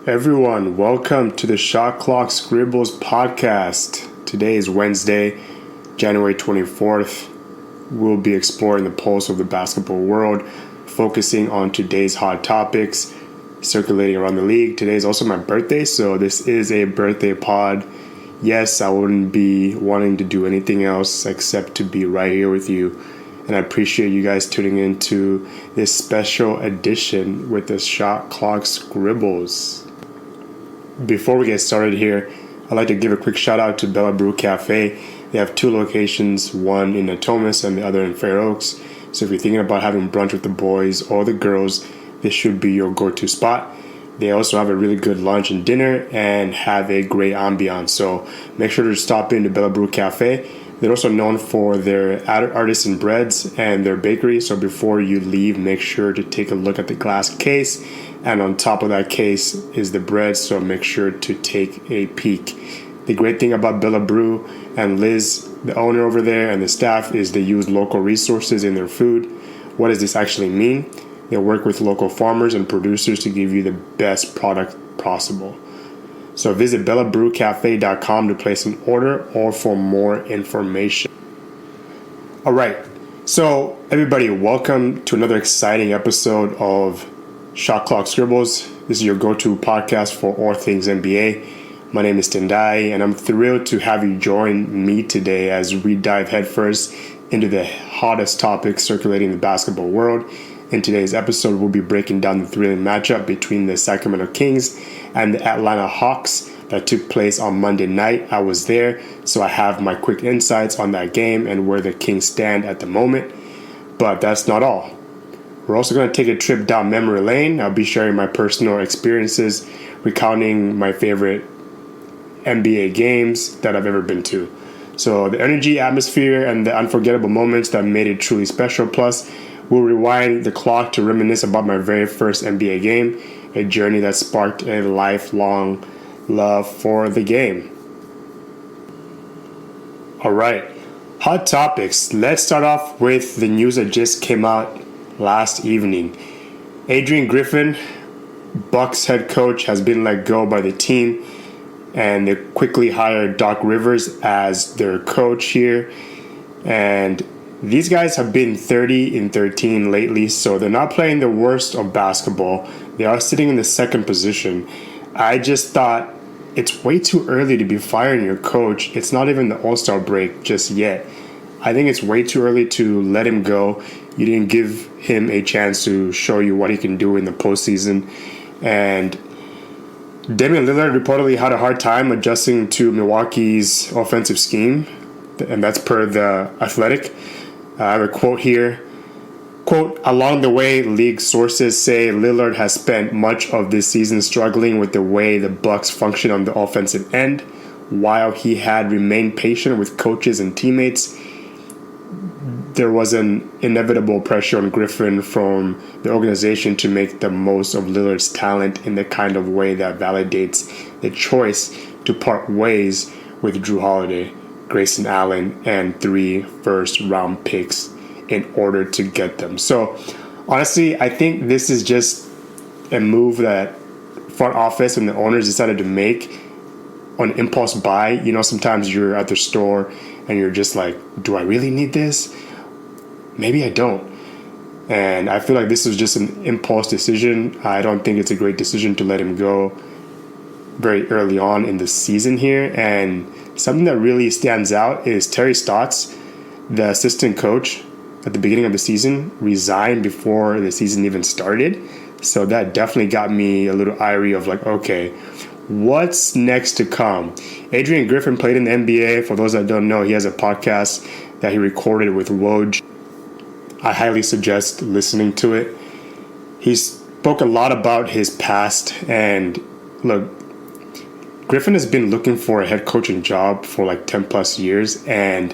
Everyone, welcome to the Shot Clock Scribbles podcast. Today is Wednesday, January 24th. We'll be exploring the pulse of the basketball world, focusing on today's hot topics circulating around the league. Today is also my birthday, so this is a birthday pod. Yes, I wouldn't be wanting to do anything else except to be right here with you. And I appreciate you guys tuning into this special edition with the Shot Clock Scribbles. Before we get started here, I'd like to give a quick shout out to Bella Brew Cafe. They have two locations, one in Natomas and the other in Fair Oaks. So if you're thinking about having brunch with the boys or the girls, this should be your go-to spot. They also have a really good lunch and dinner and have a great ambiance. So make sure to stop into Bella Brew Cafe. They're also known for their artisan breads and their bakery. So before you leave, make sure to take a look at the glass case. And on top of that case is the bread, so make sure to take a peek. The great thing about Bella Brew and Liz, the owner over there, and the staff is they use local resources in their food. What does this actually mean? They work with local farmers and producers to give you the best product possible. So visit bellabrewcafe.com to place an order or for more information. All right, so everybody, welcome to another exciting episode of Shot Clock Scribbles. This is your go-to podcast for all things NBA. My name is Tendai, and I'm thrilled to have you join me today as we dive headfirst into the hottest topics circulating in the basketball world. In today's episode, we'll be breaking down the thrilling matchup between the Sacramento Kings and the Atlanta Hawks that took place on Monday night. I was there, so I have my quick insights on that game and where the Kings stand at the moment. But that's not all. We're also going to take a trip down memory lane. I'll be sharing my personal experiences, recounting my favorite NBA games that I've ever been to. So the energy, atmosphere, and the unforgettable moments that made it truly special. Plus, we'll rewind the clock to reminisce about my very first NBA game, a journey that sparked a lifelong love for the game. All right, hot topics. Let's start off with the news that just came out last evening. Adrian Griffin, Bucks head coach, has been let go by the team, and they quickly hired Doc Rivers as their coach here. And these guys have been 30-13 lately, so they're not playing the worst of basketball. They are sitting in the second position. I just thought it's way too early to be firing your coach. It's not even the All-Star break just yet. I think it's way too early to let him go. You didn't give him a chance to show you what he can do in the postseason. And Damian Lillard reportedly had a hard time adjusting to Milwaukee's offensive scheme, and that's per The Athletic. I have a quote here. Quote, along the way, league sources say Lillard has spent much of this season struggling with the way the Bucks function on the offensive end. While he had remained patient with coaches and teammates, there was an inevitable pressure on Griffin from the organization to make the most of Lillard's talent in the kind of way that validates the choice to part ways with Drew Holiday, Grayson Allen, and 3 first-round picks in order to get them. So, honestly, I think this is just a move that front office and the owners decided to make on impulse buy. You know, sometimes you're at the store and you're just like, do I really need this? Maybe I don't. And I feel like this is just an impulse decision. I don't think it's a great decision to let him go very early on in the season here. And something that really stands out is Terry Stotts, the assistant coach at the beginning of the season, resigned before the season even started. So that definitely got me a little irie of like, okay, what's next to come? Adrian Griffin played in the NBA. For those that don't know, he has a podcast that he recorded with Woj. I highly suggest listening to it. He spoke a lot about his past, and look, Griffin has been looking for a head coaching job for like 10 plus years, and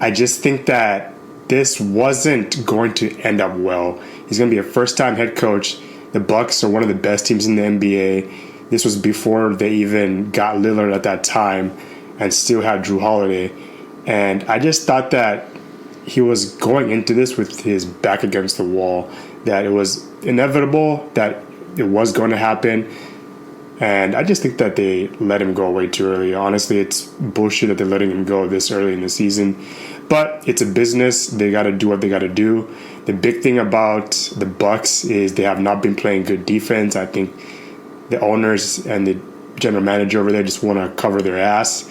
I just think that this wasn't going to end up well. He's going to be a first-time head coach. The Bucks are one of the best teams in the NBA. This was before they even got Lillard at that time and still had Drew Holiday. And I just thought that he was going into this with his back against the wall, that it was inevitable, that it was going to happen. And I just think that they let him go way too early. Honestly, it's bullshit that they're letting him go this early in the season. But it's a business. They got to do what they got to do. The big thing about the Bucks is they have not been playing good defense. I think the owners and the general manager over there just want to cover their ass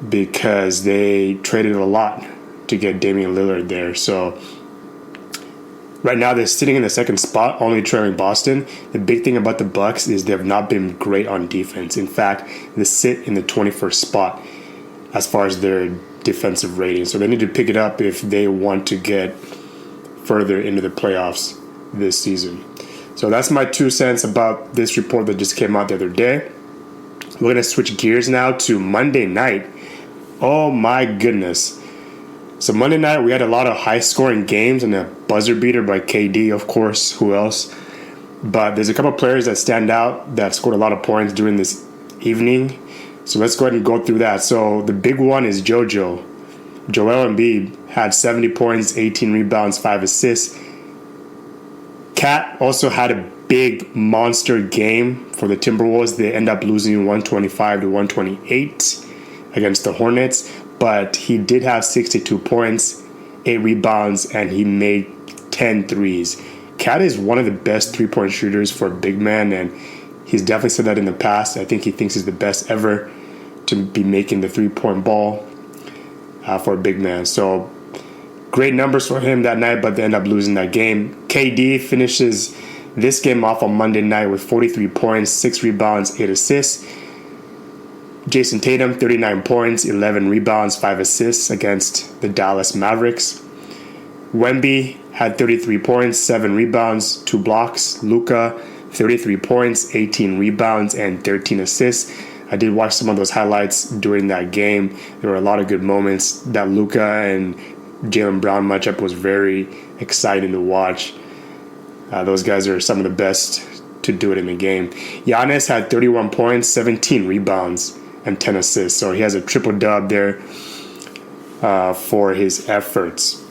because they traded a lot to get Damian Lillard there. So right now they're sitting in the second spot, only trailing Boston. The big thing about the Bucks is they have not been great on defense. In fact, they sit in the 21st spot as far as their defensive rating. So they need to pick it up if they want to get further into the playoffs this season. So that's my 2 cents about this report that just came out the other day. We're going to switch gears now to Monday night. Oh my goodness. So Monday night we had a lot of high-scoring games and a buzzer beater by KD, of course. Who else? But there's a couple players that stand out that scored a lot of points during this evening. So let's go ahead and go through that. So the big one is Joel Embiid had 70 points, 18 rebounds, 5 assists. Cat also had a big monster game for the Timberwolves. They end up losing 125 to 128 against the Hornets. But he did have 62 points, 8 rebounds, and he made 10 threes. Cat is one of the best three-point shooters for a big man, and he's definitely said that in the past. I think he thinks he's the best ever to be making the three-point ball for a big man. So great numbers for him that night, but they end up losing that game. KD finishes this game off on Monday night with 43 points, 6 rebounds, 8 assists. Jason Tatum, 39 points, 11 rebounds, 5 assists against the Dallas Mavericks. Wemby had 33 points, 7 rebounds, 2 blocks. Luka, 33 points, 18 rebounds, and 13 assists. I did watch some of those highlights during that game. There were a lot of good moments. That Luka and Jaylen Brown matchup was very exciting to watch. Those guys are some of the best to do it in the game. Giannis had 31 points, 17 rebounds, and 10 assists. So he has a triple-dub there for his efforts.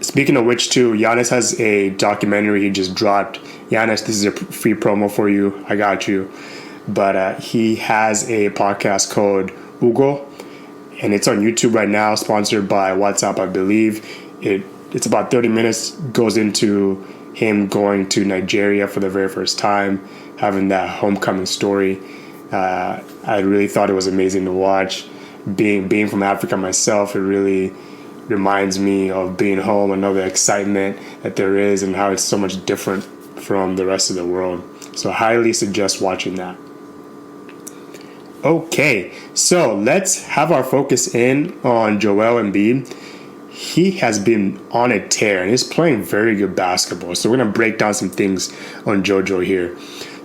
Speaking of which, too, Giannis has a documentary he just dropped. Giannis, this is a free promo for you. I got you. But he has a podcast called Ugo, and it's on YouTube right now, sponsored by WhatsApp, I believe. It's about 30 minutes, goes into him going to Nigeria for the very first time, having that homecoming story. I really thought it was amazing to watch. Being from Africa myself, it really reminds me of being home. I know the excitement that there is and how it's so much different from the rest of the world. So I highly suggest watching that. Okay, so let's have our focus in on Joel Embiid. He has been on a tear and is playing very good basketball. So we're going to break down some things on JoJo here.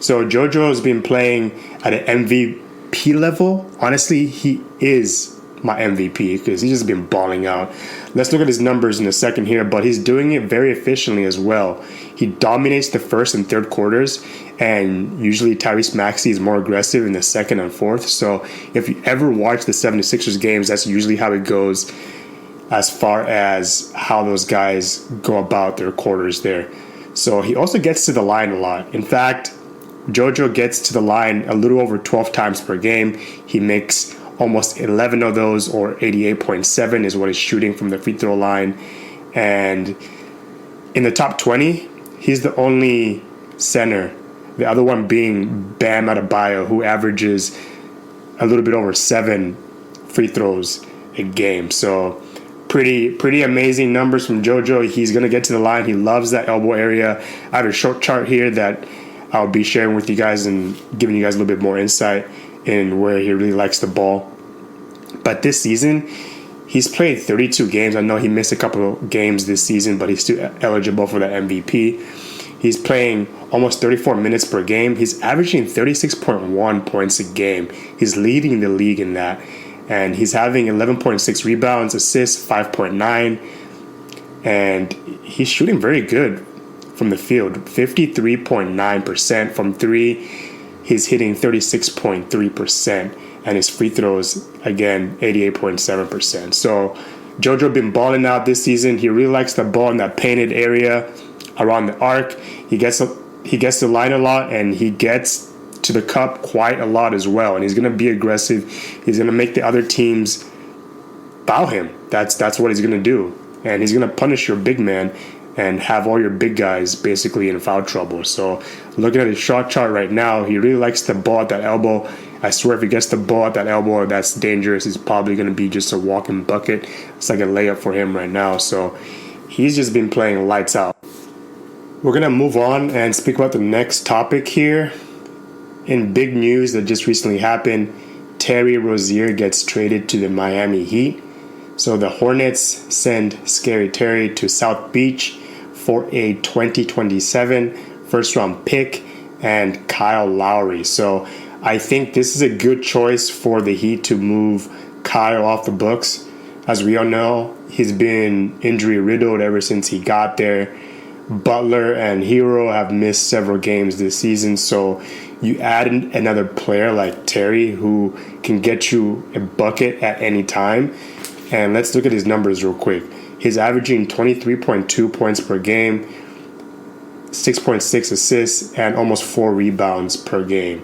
So JoJo has been playing at an MVP level. Honestly, he is my MVP because he's just been balling out. Let's look at his numbers in a second here, but he's doing it very efficiently as well. He dominates the first and third quarters, and usually Tyrese Maxey is more aggressive in the second and fourth. So if you ever watch the 76ers games, that's usually how it goes as far as how those guys go about their quarters there. So he also gets to the line a lot. In fact, JoJo gets to the line a little over 12 times per game. He makes almost 11 of those, or 88.7 is what he's shooting from the free throw line. And in the top 20, he's the only center. The other one being Bam Adebayo, who averages a little bit over 7 free throws a game. So pretty amazing numbers from JoJo. He's going to get to the line. He loves that elbow area. I have a short chart here that I'll be sharing with you guys and giving you guys a little bit more insight in where he really likes the ball. But this season, he's played 32 games. I know he missed a couple of games this season, but he's still eligible for the MVP. He's playing almost 34 minutes per game. He's averaging 36.1 points a game. He's leading the league in that. And he's having 11.6 rebounds, assists, 5.9. And he's shooting very good from the field, 53.9% from three. He's hitting 36.3%. And his free throws, again, 88.7%. So JoJo been balling out this season. He really likes the ball in that painted area around the arc. He gets the line a lot, and he gets to the cup quite a lot as well, and he's going to be aggressive. He's going to make the other teams foul him. That's what he's going to do, and he's going to punish your big man and have all your big guys basically in foul trouble. So looking at his shot chart right now, he really likes the ball at that elbow. I swear if he gets the ball at that elbow, that's dangerous. It's probably going to be just a walking bucket. It's like a layup for him right now. So he's just been playing lights out. We're going to move on and speak about the next topic here. In big news that just recently happened, Terry Rozier gets traded to the Miami Heat. So the Hornets send Scary Terry to South Beach for a 2027 first-round pick and Kyle Lowry. So I think this is a good choice for the Heat to move Kyle off the books. As we all know, he's been injury-riddled ever since he got there. Butler and Hero have missed several games this season, so you add another player like Terry who can get you a bucket at any time. And let's look at his numbers real quick. He's averaging 23.2 points per game, 6.6 assists, and almost 4 rebounds per game.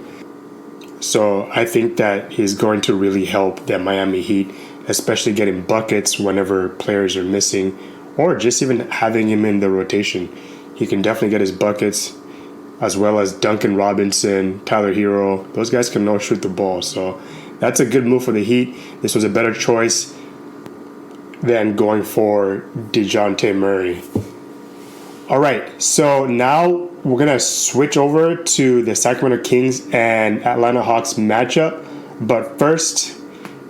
So I think that he's going to really help the Miami Heat, especially getting buckets whenever players are missing, or just even having him in the rotation. He can definitely get his buckets, as well as Duncan Robinson, Tyler Hero. Those guys can all shoot the ball. So that's a good move for the Heat. This was a better choice than going for DeJounte Murray. All right, so now we're going to switch over to the Sacramento Kings and Atlanta Hawks matchup. But first,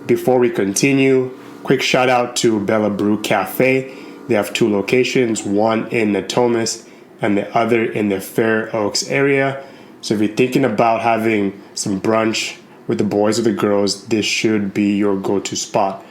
before we continue, quick shout out to Bella Brew Cafe. They have 2 locations, one in Natomas and the other in the Fair Oaks area. So if you're thinking about having some brunch with the boys or the girls, this should be your go-to spot.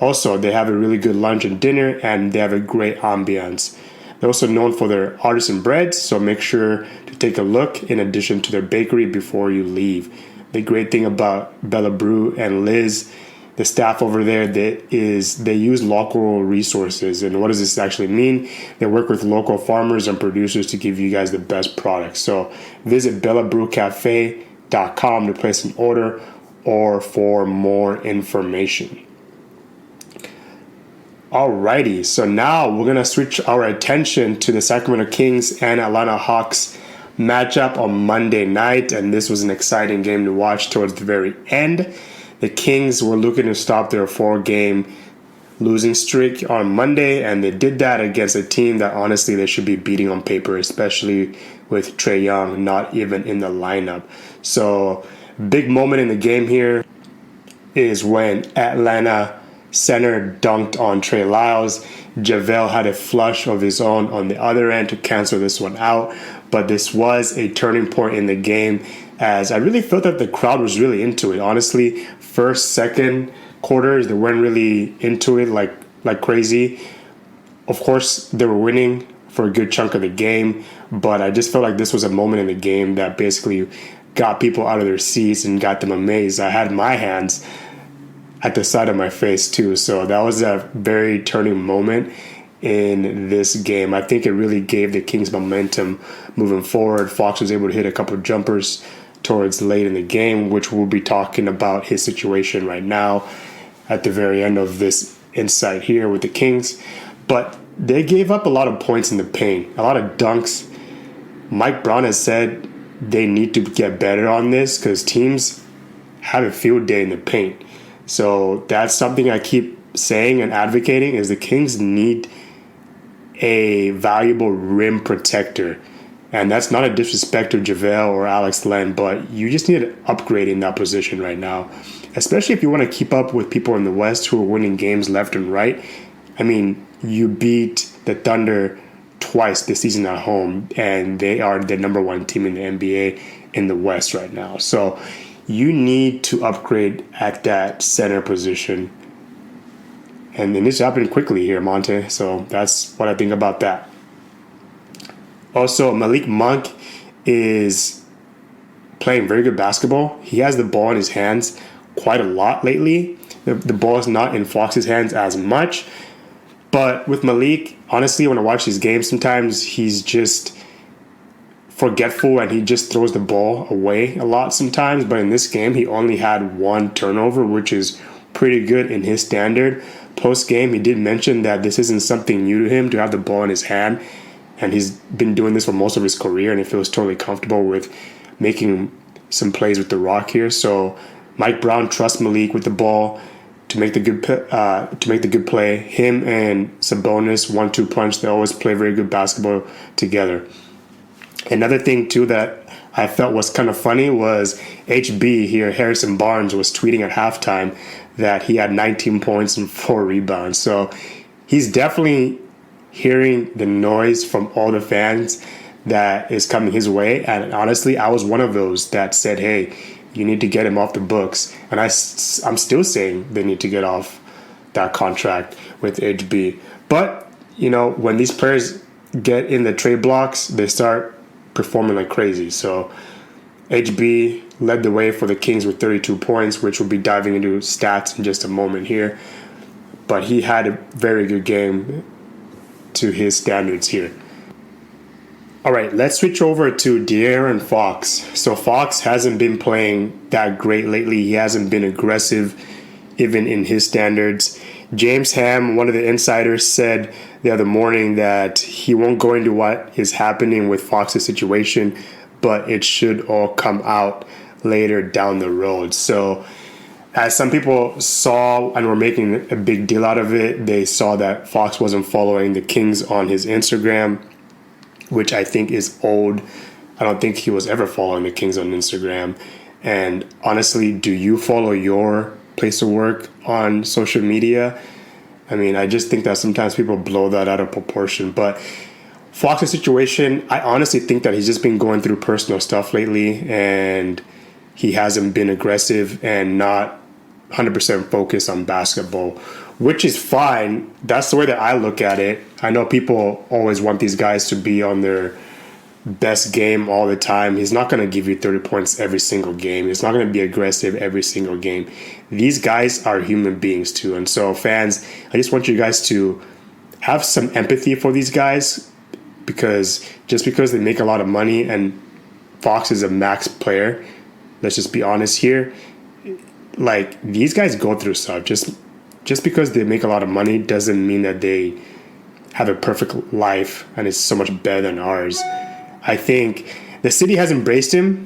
Also, they have a really good lunch and dinner, and they have a great ambiance. They're also known for their artisan breads, so make sure to take a look in addition to their bakery before you leave. The great thing about Bella Brew and Liz, the staff over there, they use local resources. And what does this actually mean? They work with local farmers and producers to give you guys the best products. So visit bellabrewcafe.com to place an order or for more information. Alrighty, so now we're going to switch our attention to the Sacramento Kings and Atlanta Hawks matchup on Monday night, and this was an exciting game to watch towards the very end. The Kings were looking to stop their 4-game losing streak on Monday, and they did that against a team that honestly they should be beating on paper, especially with Trae Young not even in the lineup. So, big moment in the game here is when Atlanta center dunked on Trey Lyles. JaVale had a flush of his own on the other end to cancel this one out. But this was a turning point in the game, as I really felt that the crowd was really into it. Honestly, first, second quarters, they weren't really into it like crazy. Of course, they were winning for a good chunk of the game, but I just felt like this was a moment in the game that basically got people out of their seats and got them amazed. I had my hands at the side of my face too. So that was a very turning moment in this game. I think it really gave the Kings momentum moving forward. Fox was able to hit a couple of jumpers towards late in the game, which we'll be talking about his situation right now at the very end of this insight here with the Kings. But they gave up a lot of points in the paint, a lot of dunks. Mike Brown has said they need to get better on this because teams have a field day in the paint. So that's something I keep saying and advocating is the Kings need a valuable rim protector. And that's not a disrespect to JaVale or Alex Len, but you just need to upgrade in that position right now, especially if you want to keep up with people in the West who are winning games left and right. I mean, you beat the Thunder twice this season at home, and they are the number 1 team in the NBA in the West right now. So you need to upgrade at that center position. And it needs to happen quickly here, Monte. So that's what I think about that. Also, Malik Monk is playing very good basketball. He has the ball in his hands quite a lot lately. The ball is not in Fox's hands as much. But with Malik, honestly, when I watch these games, sometimes he's just forgetful and he just throws the ball away a lot sometimes. But in this game, he only had one turnover, which is pretty good in his standard. Post-game, he did mention that this isn't something new to him to have the ball in his hand, and he's been doing this for most of his career, and he feels totally comfortable with making some plays with the rock here. So Mike Brown trusts Malik with the ball to make the good play. Him and Sabonis 1-2 punch. They always play very good basketball together. Another thing too that I felt was kind of funny was HB here, Harrison Barnes, was tweeting at halftime that he had 19 points and 4 rebounds. So he's definitely hearing the noise from all the fans that is coming his way. And honestly, I was one of those that said, hey, you need to get him off the books. And I'm still saying they need to get off that contract with HB. But, when these players get in the trade blocks, they start performing like crazy. So HB led the way for the Kings with 32 points, which we'll be diving into stats in just a moment here. But he had a very good game to his standards here. All right, let's switch over to AaronFox. So Fox hasn't been playing that great lately. He hasn't been aggressive, even in his standards. James Ham, one of the insiders, said the other morning that he won't go into what is happening with Fox's situation, but it should all come out later down the road. So as some people saw and were making a big deal out of it, they saw that Fox wasn't following the Kings on his Instagram, which I think is old. I don't think he was ever following the Kings on Instagram. And honestly, do you follow your place of work on social media? I mean, I just think that sometimes people blow that out of proportion. But Fox's situation, I honestly think that he's just been going through personal stuff lately, and he hasn't been aggressive and not 100% focused on basketball, which is fine. That's the way that I look at it. I know people always want these guys to be on their best game all the time. He's not going to give you 30 points every single game. He's not going to be aggressive every single game. These guys are human beings too. And so fans, I just want you guys to have some empathy for these guys, because just because they make a lot of money and Fox is a max player, let's just be honest here, like these guys go through stuff. Just because they make a lot of money doesn't mean that they have a perfect life and it's so much better than ours. I think the city has embraced him,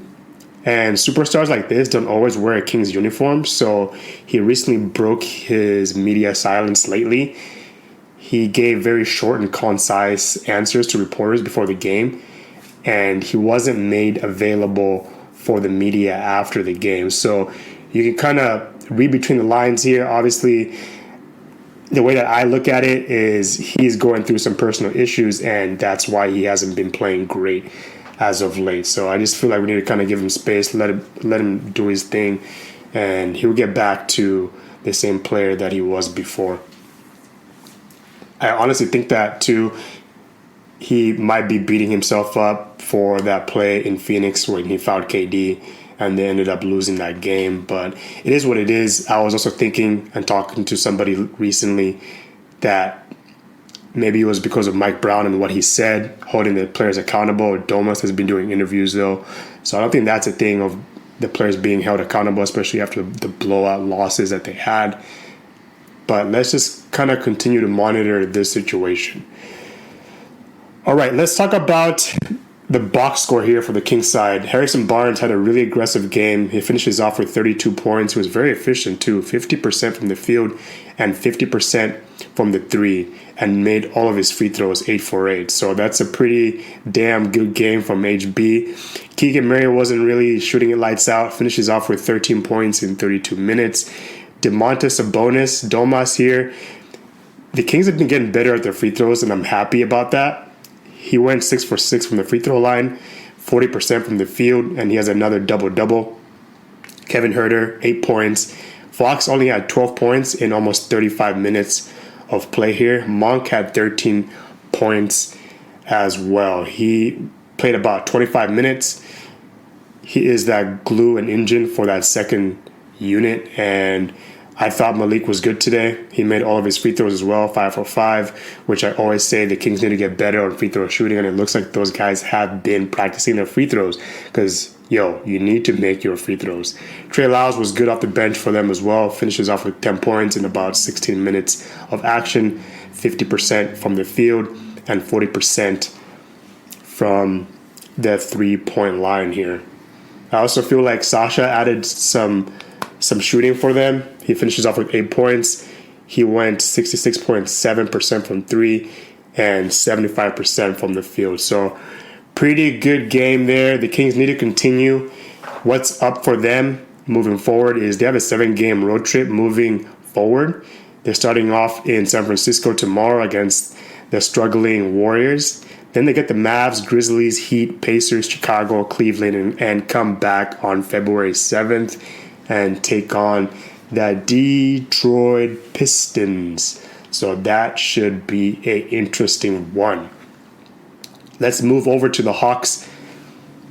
and superstars like this don't always wear a Kings uniform. So he recently broke his media silence lately. He gave very short and concise answers to reporters before the game, and he wasn't made available for the media after the game. So you can kind of read between the lines here. Obviously, the way that I look at it is he's going through some personal issues, and that's why he hasn't been playing great as of late. So I just feel like we need to kind of give him space, let him do his thing, and he'll get back to the same player that he was before. I honestly think that too, he might be beating himself up for that play in Phoenix when he fouled KD and they ended up losing that game. But it is what it is. I was also thinking and talking to somebody recently that maybe it was because of Mike Brown and what he said, holding the players accountable. Domas has been doing interviews though. So I don't think that's a thing of the players being held accountable, especially after the blowout losses that they had. But let's just kind of continue to monitor this situation. All right, let's talk about the box score here for the Kings side. Harrison Barnes had a really aggressive game. He finishes off with 32 points. He was very efficient too, 50% from the field and 50% from the three, and made all of his free throws 8 for 8. So that's a pretty damn good game from HB. Keegan Murray wasn't really shooting it lights out. Finishes off with 13 points in 32 minutes. Domantas Sabonis, Domas here. The Kings have been getting better at their free throws, and I'm happy about that. He went 6 for 6 from the free throw line, 40% from the field, and he has another double-double. Kevin Huerter, 8 points. Fox only had 12 points in almost 35 minutes of play here. Monk had 13 points as well. He played about 25 minutes. He is that glue and engine for that second unit, and I thought Malik was good today. He made all of his free throws as well, 5 for 5, which I always say the Kings need to get better on free throw shooting, and it looks like those guys have been practicing their free throws because, you need to make your free throws. Trey Lyles was good off the bench for them as well, finishes off with 10 points in about 16 minutes of action, 50% from the field, and 40% from the three-point line here. I also feel like Sasha added some shooting for them. He finishes off with 8 points. He went 66.7% from 3 and 75% from the field. So pretty good game there. The Kings need to continue. What's up for them moving forward is they have a 7-game road trip moving forward. They're starting off in San Francisco tomorrow against the struggling Warriors. Then they get the Mavs, Grizzlies, Heat, Pacers, Chicago, Cleveland, and come back on February 7th and take on the Detroit Pistons. So that should be an interesting one. Let's move over to the Hawks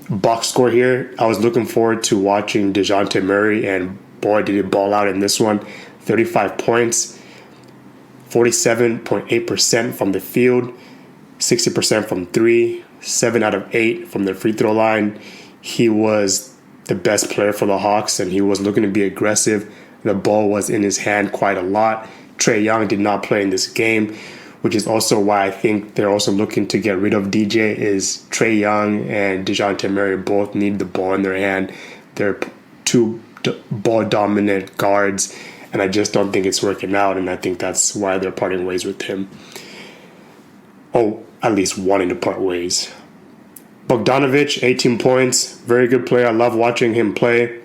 box score here. I was looking forward to watching DeJounte Murray, and boy, did he ball out in this one. 35 points, 47.8% from the field, 60% from 3, 7 out of 8 from the free throw line. He was the best player for the Hawks, and he was looking to be aggressive. The ball was in his hand quite a lot. Trae Young did not play in this game, which is also why I think they're also looking to get rid of DJ, is Trae Young and DeJounte Murray both need the ball in their hand. They're two ball-dominant guards, and I just don't think it's working out, and I think that's why they're parting ways with him. Oh, at least wanting to part ways. Bogdanovic, 18 points. Very good player. I love watching him play.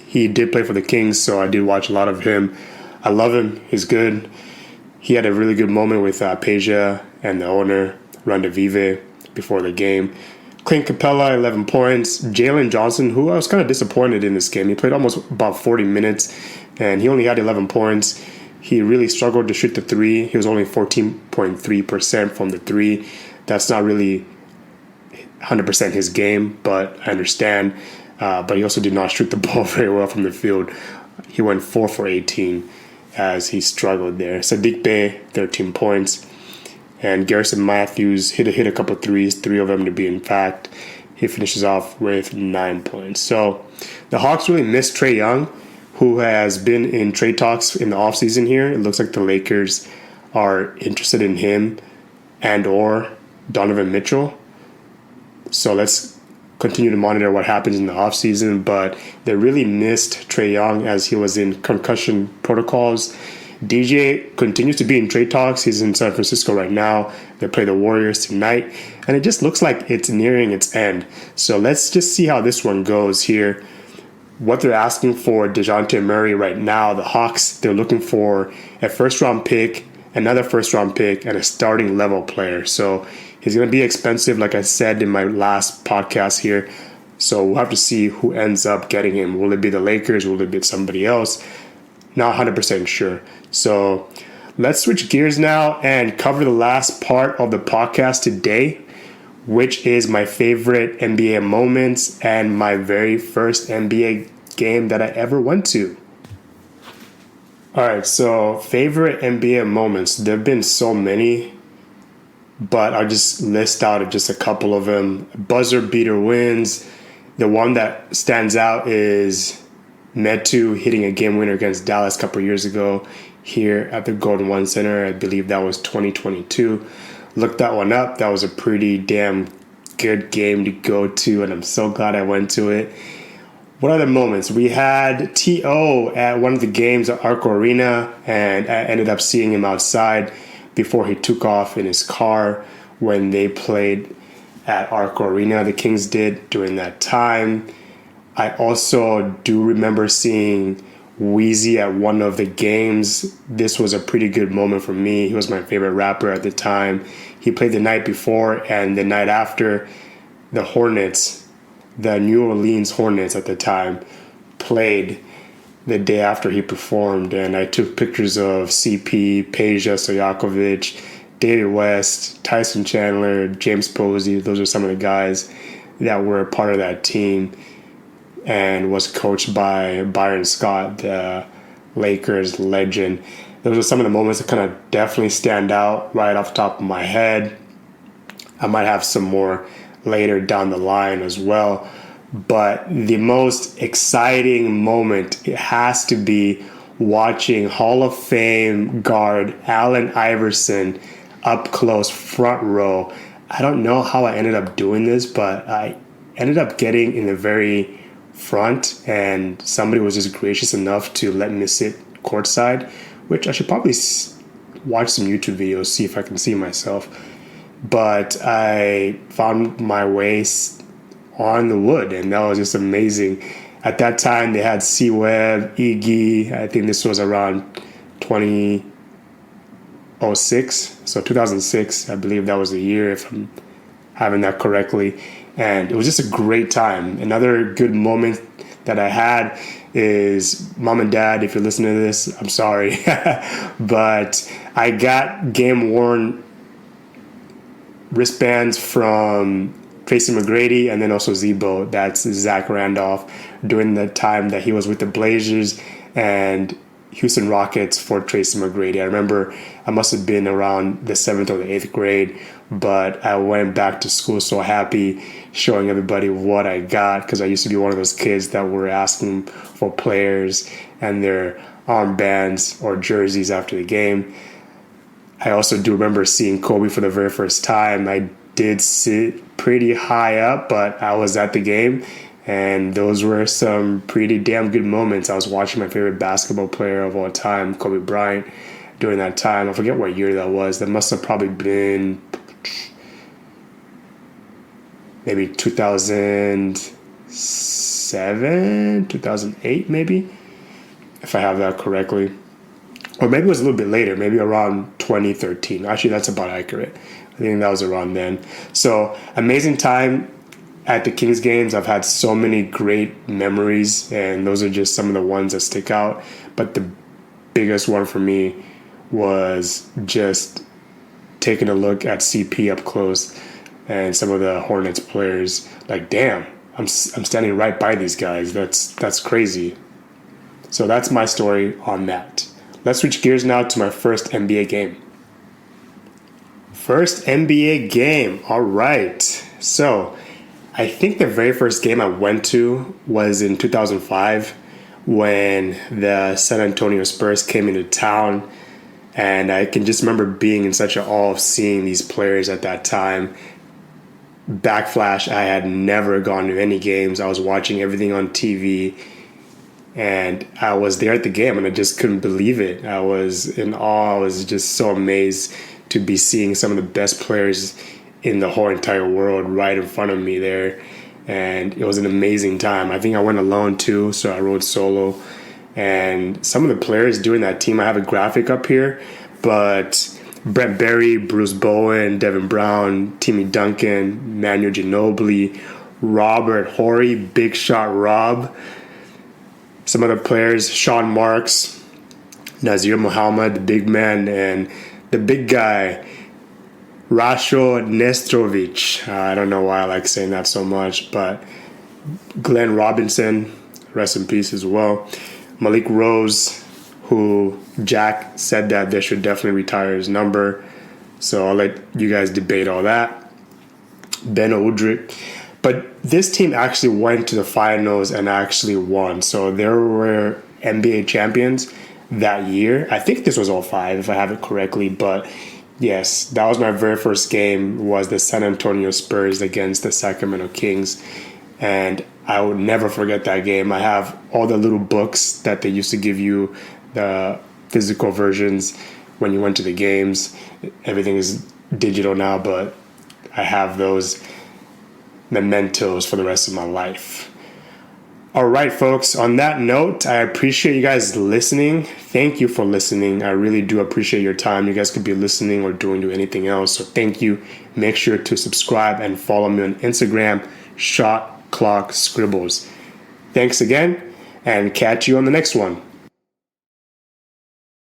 He did play for the Kings, so I did watch a lot of him. I love him. He's good. He had a really good moment with Peja and the owner, Ronda Vive, before the game. Clint Capella, 11 points. Jalen Johnson, who I was kind of disappointed in this game. He played almost about 40 minutes, and he only had 11 points. He really struggled to shoot the three. He was only 14.3% from the three. That's not really 100% his game, but I understand. But he also did not shoot the ball very well from the field. He went 4 for 18 as he struggled there. Sadiq Bey, 13 points. And Garrison Matthews hit a couple of threes, 3 of them to be in fact. He finishes off with 9 points. So the Hawks really missed Trae Young, who has been in trade talks in the offseason here. It looks like the Lakers are interested in him and or Donovan Mitchell. So let's continue to monitor what happens in the offseason. But they really missed Trae Young as he was in concussion protocols. DJ continues to be in trade talks. He's in San Francisco right now. They play the Warriors tonight. And it just looks like it's nearing its end. So let's just see how this one goes here. What they're asking for DeJounte Murray right now, the Hawks, they're looking for a first-round pick, another first-round pick, and a starting level player. So he's going to be expensive, like I said in my last podcast here. So we'll have to see who ends up getting him. Will it be the Lakers? Will it be somebody else? Not 100% sure. So let's switch gears now and cover the last part of the podcast today, which is my favorite NBA moments and my very first NBA game that I ever went to. All right, so favorite NBA moments. There have been so many, but I'll just list out just a couple of them. Buzzer beater wins. The one that stands out is Metu hitting a game winner against Dallas a couple years ago here at the Golden One Center. I believe that was 2022. Looked that one up. That was a pretty damn good game to go to, and I'm so glad I went to it. What other moments? We had T.O. at one of the games at Arco Arena, and I ended up seeing him outside before he took off in his car when they played at Arco Arena. The Kings did during that time. I also do remember seeing Wheezy at one of the games. This was a pretty good moment for me. He was my favorite rapper at the time. He played the night before, and the night after, the Hornets, the New Orleans Hornets at the time, played the day after he performed. And I took pictures of CP, Peja Stojakovic, David West, Tyson Chandler, James Posey. Those are some of the guys that were a part of that team and was coached by Byron Scott, the Lakers legend. Those are some of the moments that kind of definitely stand out right off the top of my head. I might have some more later down the line as well. But the most exciting moment, it has to be watching Hall of Fame guard Allen Iverson up close, front row. I don't know how I ended up doing this, but I ended up getting in the very front, and somebody was just gracious enough to let me sit courtside, which I should probably watch some YouTube videos, see if I can see myself. But I found my way on the wood, and that was just amazing. At that time, they had C-Web, Iggy. I think this was around 2006, so 2006, I believe that was the year, if I'm having that correctly. And it was just a great time. Another good moment that I had is, Mom and Dad, if you're listening to this, I'm sorry. But I got game-worn wristbands from Tracy McGrady and then also Zebo. That's Zach Randolph, during the time that he was with the Blazers and Houston Rockets for Tracy McGrady. I remember I must have been around the 7th or the 8th grade, but I went back to school so happy, showing everybody what I got, because I used to be one of those kids that were asking for players and their armbands or jerseys after the game. I also do remember seeing Kobe for the very first time. I did sit pretty high up, but I was at the game, and those were some pretty damn good moments. I was watching my favorite basketball player of all time, Kobe Bryant, during that time. I forget what year that was. That must have probably been maybe 2007, 2008 maybe, if I have that correctly. Or maybe it was a little bit later, maybe around 2013. Actually, that's about accurate. I think that was around then. So, amazing time at the Kings games. I've had so many great memories, and those are just some of the ones that stick out. But the biggest one for me was just taking a look at CP up close and some of the Hornets players. Like, damn, I'm standing right by these guys. That's crazy. So that's my story on that. Let's switch gears now to my first NBA game. First NBA game. All right. So I think the very first game I went to was in 2005 when the San Antonio Spurs came into town. And I can just remember being in such an awe of seeing these players at that time. Backflash, I had never gone to any games. I was watching everything on TV. And I was there at the game, and I just couldn't believe it. I was in awe. I was just so amazed to be seeing some of the best players in the whole entire world right in front of me there. And it was an amazing time. I think I went alone too, so I rode solo. And some of the players during that team, I have a graphic up here, but Brent Berry, Bruce Bowen, Devin Brown, Timmy Duncan, Manu Ginobili, Robert Horry, Big Shot Rob. Some other players, Sean Marks, Nazir Muhammad, the big man, and the big guy, Rasho Nestrovic. I don't know why I like saying that so much, but Glenn Robinson, rest in peace as well. Malik Rose, who Jack said that they should definitely retire his number. So I'll let you guys debate all that. Ben Udrih. But this team actually went to the finals and actually won. So they were NBA champions that year. I think this was 2005, if I have it correctly. But yes, that was my very first game, was the San Antonio Spurs against the Sacramento Kings. And I would never forget that game. I have all the little books that they used to give you, the physical versions when you went to the games. Everything is digital now, but I have those mementos for the rest of my life. All right, folks, on that note, I appreciate you guys listening. Thank you for listening. I really do appreciate your time. You guys could be listening or doing anything else, so thank you. Make sure to subscribe and follow me on Instagram, Shot Clock Scribbles. Thanks again, and catch you on the next one.